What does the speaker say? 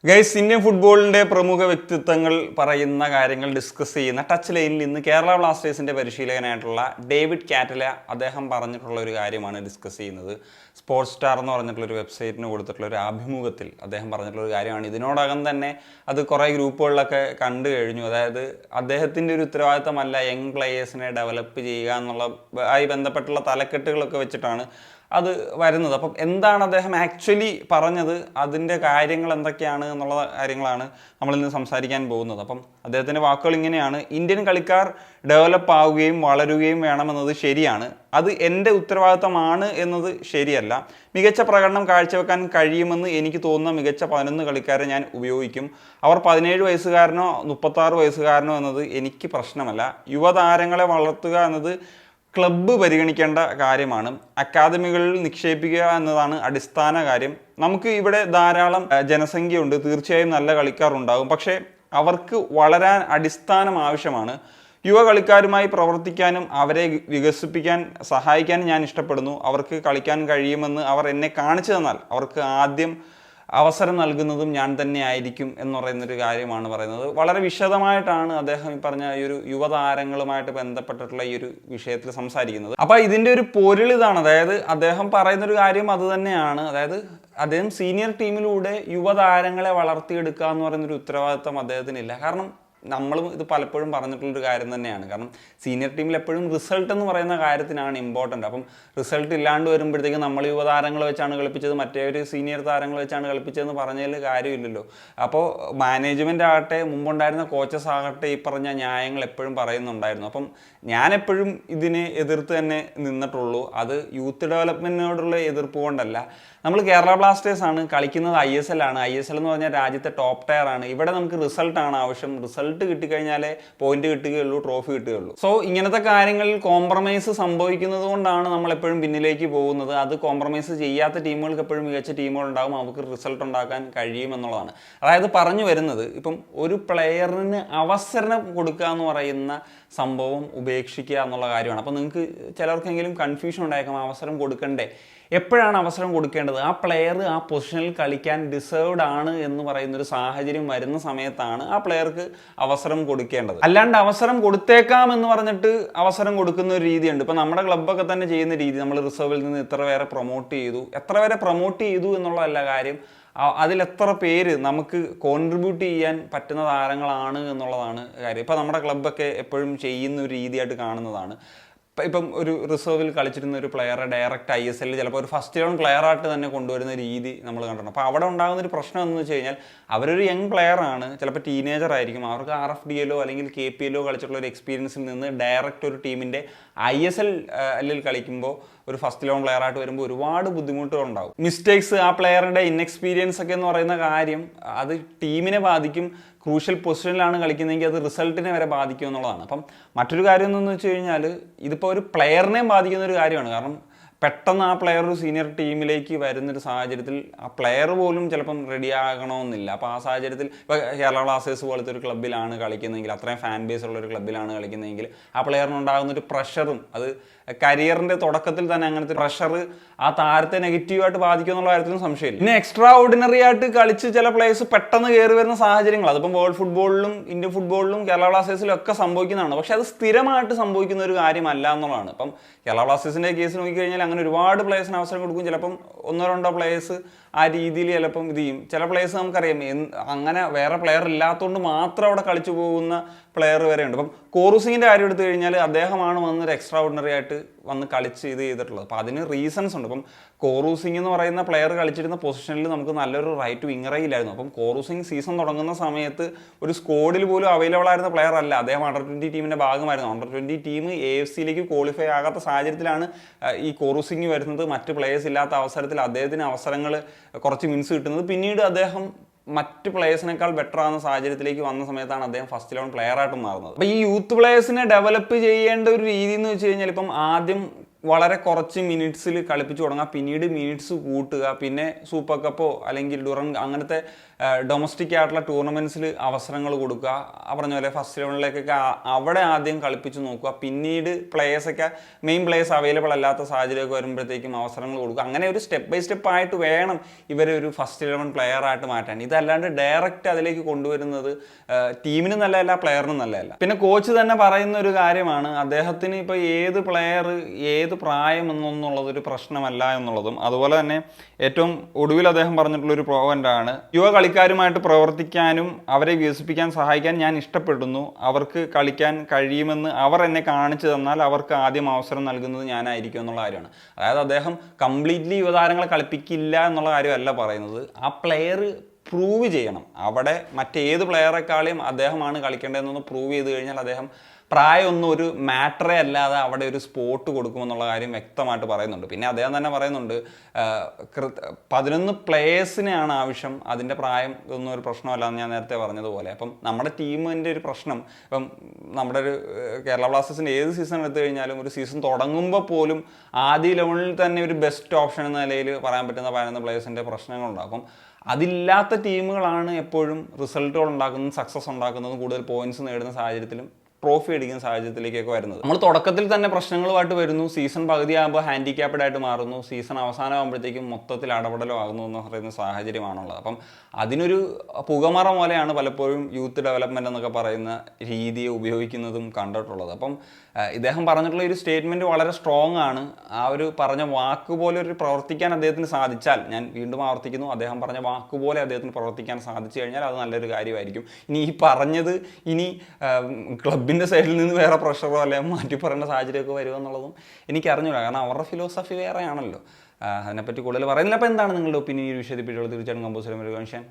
Guys, Indian ഫുട്ബോളിന്റെ പ്രമുഖ വ്യക്തിത്വങ്ങൾ പറയുന്ന കാര്യങ്ങൾ ഡിസ്കസ് ചെയ്യുന്ന ടച്ച് ലൈനിൽ ഇന്ന് കേരള ബ്ലാസ്റ്റേഴ്സിന്റെ പരിശീലകനായിട്ടുള്ള ഡേവിഡ് കാറ്റല അദ്ദേഹം പറഞ്ഞിട്ടുള്ള ഒരു കാര്യമാണ് ഡിസ്കസ് ചെയ്യുന്നത്. സ്പോർട്സ് സ്റ്റാർ എന്ന് പറഞ്ഞിട്ടുള്ള ഒരു വെബ്സൈറ്റിന് കൊടുത്തിട്ടുള്ള ഒരു അഭിമുഖത്തിൽ അദ്ദേഹം പറഞ്ഞിട്ടുള്ള ഒരു കാര്യമാണ്. ഇതിനോടകം തന്നെ അത് കുറേ ഗ്രൂപ്പുകളിലൊക്കെ കണ്ടു കഴിഞ്ഞു. അതായത് അദ്ദേഹത്തിൻ്റെ ഒരു ഉത്തരവാദിത്തമല്ല യങ് പ്ലേയേഴ്സിനെ ഡെവലപ്പ് ചെയ്യുക എന്നുള്ള ആയി ബന്ധപ്പെട്ടുള്ള തലക്കെട്ടുകളൊക്കെ വെച്ചിട്ടാണ് അത് വരുന്നത്. അപ്പം എന്താണ് അദ്ദേഹം ആക്ച്വലി പറഞ്ഞത്, അതിൻ്റെ കാര്യങ്ങൾ എന്തൊക്കെയാണ് എന്നുള്ള കാര്യങ്ങളാണ് നമ്മളിന്ന് സംസാരിക്കാൻ പോകുന്നത്. അപ്പം അദ്ദേഹത്തിൻ്റെ വാക്കുകൾ ഇങ്ങനെയാണ്: ഇന്ത്യൻ കളിക്കാർ ഡെവലപ്പ് ആവുകയും വളരുകയും വേണമെന്നത് ശരിയാണ്, അത് എൻ്റെ ഉത്തരവാദിത്തമാണ് എന്നത് ശരിയല്ല. മികച്ച പ്രകടനം കാഴ്ചവെക്കാൻ കഴിയുമെന്ന് എനിക്ക് തോന്നുന്ന മികച്ച 11 കളിക്കാരെ ഞാൻ ഉപയോഗിക്കും. അവർ 17 വയസ്സുകാരനോ 36 വയസ്സുകാരനോ എന്നത് എനിക്ക് പ്രശ്നമല്ല. യുവതാരങ്ങളെ വളർത്തുക എന്നത് ക്ലബ്ബ് പരിഗണിക്കേണ്ട കാര്യമാണ്. അക്കാദമികളിൽ നിക്ഷേപിക്കുക എന്നതാണ് അടിസ്ഥാന കാര്യം. നമുക്ക് ഇവിടെ ധാരാളം ജനസംഖ്യയുണ്ട്, തീർച്ചയായും നല്ല കളിക്കാർ ഉണ്ടാകും, പക്ഷേ അവർക്ക് വളരാൻ അടിസ്ഥാനം ആവശ്യമാണ്. യുവ കളിക്കാരുമായി പ്രവർത്തിക്കാനും അവരെ വികസിപ്പിക്കാൻ സഹായിക്കാനും ഞാൻ ഇഷ്ടപ്പെടുന്നു. അവർക്ക് കളിക്കാൻ കഴിയുമെന്ന് അവർ എന്നെ കാണിച്ചു തന്നാൽ അവർക്ക് ആദ്യം അവസരം നൽകുന്നതും ഞാൻ തന്നെ ആയിരിക്കും എന്ന് പറയുന്നൊരു കാര്യമാണ് പറയുന്നത്. വളരെ വിശദമായിട്ടാണ് അദ്ദേഹം ഈ പറഞ്ഞ ഈ ഒരു യുവതാരങ്ങളുമായിട്ട് ബന്ധപ്പെട്ടിട്ടുള്ള ഈ ഒരു വിഷയത്തിൽ സംസാരിക്കുന്നത്. അപ്പോൾ ഇതിൻ്റെ ഒരു പൊരുൾ ഇതാണ്. അതായത് അദ്ദേഹം പറയുന്നൊരു കാര്യം അത് തന്നെയാണ്. അതായത് അദ്ദേഹം സീനിയർ ടീമിലൂടെ യുവതാരങ്ങളെ വളർത്തിയെടുക്കുക എന്ന് പറയുന്നൊരു ഉത്തരവാദിത്തം അദ്ദേഹത്തിനില്ല. കാരണം നമ്മളും ഇത് പലപ്പോഴും പറഞ്ഞിട്ടുള്ളൊരു കാര്യം തന്നെയാണ്. കാരണം സീനിയർ ടീമിൽ എപ്പോഴും റിസൾട്ട് എന്ന് പറയുന്ന കാര്യത്തിനാണ് ഇമ്പോർട്ടൻ്റ്. അപ്പം റിസൾട്ട് ഇല്ലാണ്ട് വരുമ്പോഴത്തേക്കും നമ്മൾ യുവതാരങ്ങൾ വെച്ചാണ് കളിപ്പിച്ചത്, മറ്റേ ഒരു സീനിയർ താരങ്ങൾ വെച്ചാണ് കളിപ്പിച്ചതെന്ന് പറഞ്ഞതിൽ കാര്യമില്ലല്ലോ. അപ്പോൾ മാനേജ്മെൻ്റ് ആകട്ടെ, മുമ്പുണ്ടായിരുന്ന കോച്ചസ് ആകട്ടെ, ഈ പറഞ്ഞ ന്യായങ്ങൾ എപ്പോഴും പറയുന്നുണ്ടായിരുന്നു. അപ്പം ഞാൻ എപ്പോഴും ഇതിനെ എതിർത്ത് തന്നെ നിന്നിട്ടുള്ളൂ. അത് യൂത്ത് ഡെവലപ്മെൻറ്റിനോടുള്ള എതിർപ്പ് കൊണ്ടല്ല. നമ്മൾ കേരള ബ്ലാസ്റ്റേഴ്സ് ആണ് കളിക്കുന്നത്, ISL ആണ്. ISL എന്ന് പറഞ്ഞാൽ രാജ്യത്തെ ടോപ്പ് ടയർ ആണ്. ഇവിടെ നമുക്ക് റിസൾട്ടാണ് ആവശ്യം. റിസൾട്ട് കിട്ടിക്കഴിഞ്ഞാലേ പോയിന്റ് കിട്ടുകയുള്ളൂ, ട്രോഫി കിട്ടുകയുള്ളൂ. സോ ഇങ്ങനത്തെ കാര്യങ്ങളിൽ കോംപ്രമൈസ് സംഭവിക്കുന്നത് കൊണ്ടാണ് നമ്മൾ എപ്പോഴും പിന്നിലേക്ക് പോകുന്നത്. അത് കോംപ്രമൈസ് ചെയ്യാത്ത ടീമുകൾക്ക് എപ്പോഴും മികച്ച ടീമുകൾ ഉണ്ടാകും, അവർക്ക് റിസൾട്ട് ഉണ്ടാക്കാൻ കഴിയുമെന്നുള്ളതാണ്. അതായത് പറഞ്ഞു വരുന്നത്, ഇപ്പം ഒരു പ്ലെയറിന് അവസരം കൊടുക്കുക എന്ന് പറയുന്ന സംഭവം ഉപേക്ഷിക്കുക എന്നുള്ള കാര്യമാണ്. അപ്പോൾ നിങ്ങൾക്ക് ചിലർക്കെങ്കിലും കൺഫ്യൂഷൻ ഉണ്ടായേക്കാം, അവസരം കൊടുക്കണ്ടേ, എപ്പോഴാണ് അവസരം കൊടുക്കേണ്ടത്, ആ പ്ലെയർ ആ പൊസിഷനിൽ കളിക്കാൻ ഡിസേർവ്ഡ് ആണ് എന്ന് പറയുന്നൊരു സാഹചര്യം വരുന്ന സമയത്താണ് ആ പ്ലെയർക്ക് അവസരം കൊടുക്കേണ്ടത്. അല്ലാണ്ട് അവസരം കൊടുത്തേക്കാം എന്ന് പറഞ്ഞിട്ട് അവസരം കൊടുക്കുന്ന ഒരു രീതിയുണ്ട്. ഇപ്പം നമ്മുടെ ക്ലബ്ബൊക്കെ തന്നെ ചെയ്യുന്ന രീതി, നമ്മൾ റിസർവിൽ നിന്ന് ഇത്ര പേരെ പ്രൊമോട്ട് ചെയ്തു എന്നുള്ളതല്ല കാര്യം, അതിലെത്ര പേര് നമുക്ക് കോൺട്രിബ്യൂട്ട് ചെയ്യാൻ പറ്റുന്ന താരങ്ങളാണ് എന്നുള്ളതാണ് കാര്യം. ഇപ്പം നമ്മുടെ ക്ലബ്ബൊക്കെ എപ്പോഴും ചെയ്യുന്ന ഒരു രീതിയായിട്ട് കാണുന്നതാണ്. ഇപ്പം ഒരു റിസർവിൽ കളിച്ചിരുന്ന ഒരു പ്ലെയറെ ഡയറക്റ്റ് ISL ചിലപ്പോൾ ഒരു ഫസ്റ്റ് 11 പ്ലെയറായിട്ട് തന്നെ കൊണ്ടുവരുന്ന രീതി നമ്മൾ കണ്ടിട്ടുണ്ട്. അപ്പോൾ അവിടെ ഉണ്ടാകുന്നൊരു പ്രശ്നം എന്ന് വെച്ച് കഴിഞ്ഞാൽ, അവരൊരു യങ് പ്ലെയറാണ്, ചിലപ്പോൾ ടീനേജർ ആയിരിക്കും, അവർക്ക് RFDL അല്ലെങ്കിൽ KPL കളിച്ചിട്ടുള്ള ഒരു എക്സ്പീരിയൻസിൽ നിന്ന് ഡയറക്റ്റ് ഒരു ടീമിൻ്റെ ISL കളിക്കുമ്പോൾ ഒരു ഫസ്റ്റ് 11 പ്ലെയറായിട്ട് വരുമ്പോൾ ഒരുപാട് ബുദ്ധിമുട്ടുകളുണ്ടാകും. മിസ്റ്റേക്സ്, ആ പ്ലെയറുടെ ഇൻഎക്സ്പീരിയൻസ് ഒക്കെ എന്ന് പറയുന്ന കാര്യം അത് ടീമിനെ ബാധിക്കും. ക്രൂഷ്യൽ പൊസിഷനിലാണ് കളിക്കുന്നതെങ്കിൽ അത് റിസൾട്ടിനെ വരെ ബാധിക്കും എന്നുള്ളതാണ്. അപ്പം മറ്റൊരു കാര്യം എന്തെന്ന് വെച്ച് കഴിഞ്ഞാൽ, ഇതിപ്പോൾ ഒരു പ്ലെയറിനെയും ബാധിക്കുന്ന ഒരു കാര്യമാണ്. കാരണം പെട്ടെന്ന് ആ പ്ലെയർ ഒരു സീനിയർ ടീമിലേക്ക് വരുന്നൊരു സാഹചര്യത്തിൽ ആ പ്ലെയർ പോലും ചിലപ്പം റെഡി ആകണമെന്നില്ല. അപ്പോൾ ആ സാഹചര്യത്തിൽ ഇപ്പോൾ കേരള ബ്ലാസ്റ്റേഴ്സ് പോലത്തെ ഒരു ക്ലബ്ബിലാണ് കളിക്കുന്നതെങ്കിൽ, അത്രയും ഫാൻ ബേസ് ഉള്ള ഒരു ക്ലബ്ബിലാണ് കളിക്കുന്നതെങ്കിൽ, ആ പ്ലെയറിനുണ്ടാകുന്ന ഒരു പ്രഷറും, അത് കരിയറിൻ്റെ തുടക്കത്തിൽ തന്നെ അങ്ങനത്തെ പ്രഷർ ആ താരത്തെ നെഗറ്റീവായിട്ട് ബാധിക്കും എന്നുള്ള കാര്യത്തിലും സംശയമില്ല. പിന്നെ എക്സ്ട്രാ ഓർഡിനറി ആയിട്ട് കളിച്ച് ചില പ്ലേയേഴ്സ് പെട്ടെന്ന് കയറി വരുന്ന സാഹചര്യങ്ങൾ, അതിപ്പം വേൾഡ് ഫുട്ബോളിലും ഇന്ത്യൻ ഫുട്ബോളിലും കേരള ബ്ലാസ്റ്റേഴ്സിലും ഒക്കെ സംഭവിക്കുന്നതാണ്. പക്ഷേ അത് സ്ഥിരമായിട്ട് സംഭവിക്കുന്ന ഒരു കാര്യമല്ല എന്നുള്ളതാണ്. ഇപ്പം കേരള ബ്ലാസ്റ്റേഴ്സിൻ്റെ കേസ് നോക്കിക്കഴിഞ്ഞാൽ അങ്ങനെ ഒരുപാട് പ്ലേയേഴ്സിന് അവസരം കൊടുക്കും. ചിലപ്പം 1-2 പ്ലേയേഴ്സ് ആ രീതിയിൽ ചിലപ്പം ഇത് ചെയ്യും. ചില പ്ലേയേഴ്സ് നമുക്കറിയാം അങ്ങനെ വേറെ പ്ലെയർ ഇല്ലാത്തതുകൊണ്ട് മാത്രം അവിടെ കളിച്ചു പോകുന്ന പ്ലെയർ വരെ ഉണ്ട്. അപ്പം കോറൂസിങ്ങിൻ്റെ കാര്യം എടുത്തു കഴിഞ്ഞാൽ അദ്ദേഹമാണ് വന്നൊരു എക്സ്ട്രാ ഓർഡിനറി ആയിട്ട് വന്ന് കളിച്ച് ഇത് ചെയ്തിട്ടുള്ളത്. അപ്പോൾ അതിന് റീസൺസ് ഉണ്ട്. അപ്പം കോറൂസിങ് എന്ന് പറയുന്ന പ്ലെയർ കളിച്ചിരുന്ന പൊസിഷനിൽ നമുക്ക് നല്ലൊരു റൈറ്റ് വിങ്ങറേ ഇല്ലായിരുന്നു. അപ്പം കോറൂസിങ് സീസൺ തുടങ്ങുന്ന സമയത്ത് ഒരു സ്ക്വാഡിൽ പോലും അവൈലബിൾ ആയിരുന്ന പ്ലെയർ അല്ല. അദ്ദേഹം അണ്ടർ-20 ടീമിൻ്റെ ഭാഗമായിരുന്നു. അണ്ടർ-20 ടീം AFC ക്വാളിഫൈ ആകാത്ത സാഹചര്യത്തിലാണ് ഈ കോറൂസിങ് വരുന്നത്. മറ്റ് പ്ലേയേഴ്സ് ഇല്ലാത്ത അവസരത്തിൽ അദ്ദേഹത്തിന് അവസരങ്ങൾ കുറച്ച് മിനിറ്റ്സ് കിട്ടുന്നത്. പിന്നീട് അദ്ദേഹം മറ്റ് പ്ലേയേഴ്സിനേക്കാൾ ബെറ്റർ ആകുന്ന സാഹചര്യത്തിലേക്ക് വന്ന സമയത്താണ് അദ്ദേഹം ഫസ്റ്റ് 11 പ്ലെയറായിട്ട് മാറുന്നത്. അപ്പോൾ ഈ യൂത്ത് പ്ലേയേഴ്സിനെ ഡെവലപ്പ് ചെയ്യേണ്ട ഒരു രീതി എന്ന് വെച്ച് കഴിഞ്ഞാൽ, ഇപ്പം ആദ്യം വളരെ കുറച്ച് മിനിറ്റ്സിൽ കളിപ്പിച്ച് തുടങ്ങുക, പിന്നീട് മിനിറ്റ്സ് കൂട്ടുക, പിന്നെ സൂപ്പർ കപ്പോ അല്ലെങ്കിൽ ഡുറൻ അങ്ങനത്തെ ഡൊമസ്റ്റിക് ആയിട്ടുള്ള ടൂർണമെൻറ്റ്സിൽ അവസരങ്ങൾ കൊടുക്കുക, പറഞ്ഞ പോലെ ഫസ്റ്റ് 11-ലേക്കൊക്കെ അവിടെ ആദ്യം കളിപ്പിച്ച് നോക്കുക, പിന്നീട് പ്ലേയേഴ്സൊക്കെ മെയിൻ പ്ലേയേഴ്സ് അവൈലബിൾ അല്ലാത്ത സാഹചര്യമൊക്കെ വരുമ്പോഴത്തേക്കും അവസരങ്ങൾ കൊടുക്കുക. അങ്ങനെ ഒരു സ്റ്റെപ്പ് ബൈ സ്റ്റെപ്പ് ആയിട്ട് വേണം ഇവരെ ഒരു ഫസ്റ്റ് 11 പ്ലെയർ ആയിട്ട് മാറ്റാൻ. ഇതല്ലാണ്ട് ഡയറക്റ്റ് അതിലേക്ക് കൊണ്ടുവരുന്നത് ടീമിന് നല്ലതല്ല, പ്ലെയറിനും നല്ലതല്ല. പിന്നെ കോച്ച് തന്നെ പറയുന്ന ഒരു കാര്യമാണ്, അദ്ദേഹത്തിന് ഇപ്പോൾ ഏത് പ്ലെയർ ഏത് പ്രായം എന്നുള്ളതൊരു പ്രശ്നമല്ല എന്നുള്ളതും. അതുപോലെ തന്നെ ഏറ്റവും ഒടുവിൽ അദ്ദേഹം പറഞ്ഞിട്ടുള്ളൊരു പോയിന്റാണ്, യുവ കളിക്കാരുമായിട്ട് പ്രവർത്തിക്കാനും അവരെ വികസിപ്പിക്കാൻ സഹായിക്കാൻ ഞാൻ ഇഷ്ടപ്പെടുന്നു. അവർക്ക് കളിക്കാൻ കഴിയുമെന്ന് അവർ എന്നെ കാണിച്ചു തന്നാൽ അവർക്ക് ആദ്യം അവസരം നൽകുന്നത് ഞാനായിരിക്കും എന്നുള്ള കാര്യമാണ്. അതായത് അദ്ദേഹം കംപ്ലീറ്റ്ലി യുവതാരങ്ങളെ കളിപ്പിക്കില്ല എന്നുള്ള കാര്യമല്ല പറയുന്നത്, ആ പ്ലെയർ പ്രൂവ് ചെയ്യണം. അവിടെ മറ്റേത് പ്ലെയറെക്കാളും അദ്ദേഹമാണ് കളിക്കേണ്ടതെന്നൊന്ന് പ്രൂവ് ചെയ്ത് കഴിഞ്ഞാൽ അദ്ദേഹം പ്രായമൊന്നും ഒരു മാറ്ററേ അല്ലാതെ അവിടെ ഒരു സ്പോട്ട് കൊടുക്കുമെന്നുള്ള കാര്യം വ്യക്തമായിട്ട് പറയുന്നുണ്ട്. പിന്നെ അദ്ദേഹം തന്നെ പറയുന്നുണ്ട് 11 പ്ലേയേഴ്സിനെയാണ് ആവശ്യം, അതിൻ്റെ പ്രായം ഇതൊന്നും ഒരു പ്രശ്നമല്ല എന്ന് ഞാൻ നേരത്തെ പറഞ്ഞതുപോലെ. അപ്പം നമ്മുടെ ടീമിൻ്റെ ഒരു പ്രശ്നം, ഇപ്പം നമ്മുടെ ഒരു കേരള ബ്ലാസ്റ്റേഴ്സിൻ്റെ ഏത് സീസൺ എടുത്തു കഴിഞ്ഞാലും ഒരു സീസൺ തുടങ്ങുമ്പോൾ പോലും ആദ്യ ലെവലിൽ തന്നെ ഒരു ബെസ്റ്റ് ഓപ്ഷൻ എന്ന നിലയിൽ പറയാൻ പറ്റുന്ന 11 പ്ലേയേഴ്സിൻ്റെ പ്രശ്നങ്ങളുണ്ടാകും. അപ്പം അതില്ലാത്ത ടീമുകളാണ് എപ്പോഴും റിസൾട്ടുകൾ ഉണ്ടാക്കുന്നതും സക്സസ് ഉണ്ടാക്കുന്നതും കൂടുതൽ പോയിന്റ്സ് നേടുന്ന സാഹചര്യത്തിലും ട്രോഫി അടിക്കുന്ന സാഹചര്യത്തിലേക്കൊക്കെ വരുന്നത്. നമ്മൾ തുടക്കത്തിൽ തന്നെ പ്രശ്നങ്ങളുമായിട്ട് വരുന്നു, സീസൺ പകുതിയാകുമ്പോൾ ഹാൻഡിക്യാപ്ഡ് ആയിട്ട് മാറുന്നു, സീസൺ അവസാനമാകുമ്പോഴത്തേക്കും മൊത്തത്തിൽ അടപടലോ ആകുന്നു എന്ന് പറയുന്ന സാഹചര്യമാണുള്ളത്. അപ്പം അതിനൊരു പുകമറ പോലെയാണ് പലപ്പോഴും യൂത്ത് ഡെവലപ്മെൻറ്റ് എന്നൊക്കെ പറയുന്ന രീതിയെ ഉപയോഗിക്കുന്നതും കണ്ടിട്ടുള്ളത്. അപ്പം ഇദ്ദേഹം പറഞ്ഞിട്ടുള്ള ഒരു സ്റ്റേറ്റ്മെൻറ്റ് വളരെ സ്ട്രോങ് ആണ്. ആ ഒരു പറഞ്ഞ വാക്കുപോലെ ഒരു പ്രവർത്തിക്കാൻ അദ്ദേഹത്തിന് സാധിച്ചാൽ, ഞാൻ വീണ്ടും ആവർത്തിക്കുന്നു, അദ്ദേഹം പറഞ്ഞ വാക്കുപോലെ അദ്ദേഹത്തിന് പ്രവർത്തിക്കാൻ സാധിച്ചു കഴിഞ്ഞാൽ അത് നല്ലൊരു കാര്യമായിരിക്കും. ഇനി ഈ പറഞ്ഞത് ഇനി ക്ലബിൻ്റെ സൈഡിൽ നിന്ന് വേറെ പ്രഷറോ അല്ലെങ്കിൽ മാറ്റി പറയേണ്ട സാഹചര്യമൊക്കെ വരുമോ എന്നുള്ളതും എനിക്കറിഞ്ഞൂടാ. കാരണം അവരുടെ ഫിലോസഫി വേറെയാണല്ലോ. അതിനെപ്പറ്റി കൂടുതൽ പറയുന്നില്ല. അപ്പോൾ എന്താണ് നിങ്ങളുടെ ഒപ്പീനിയൻ ഈ വിഷയത്തിൽ? തീർച്ചയായിട്ടും കമ്പോസ് ചെയ്യാൻ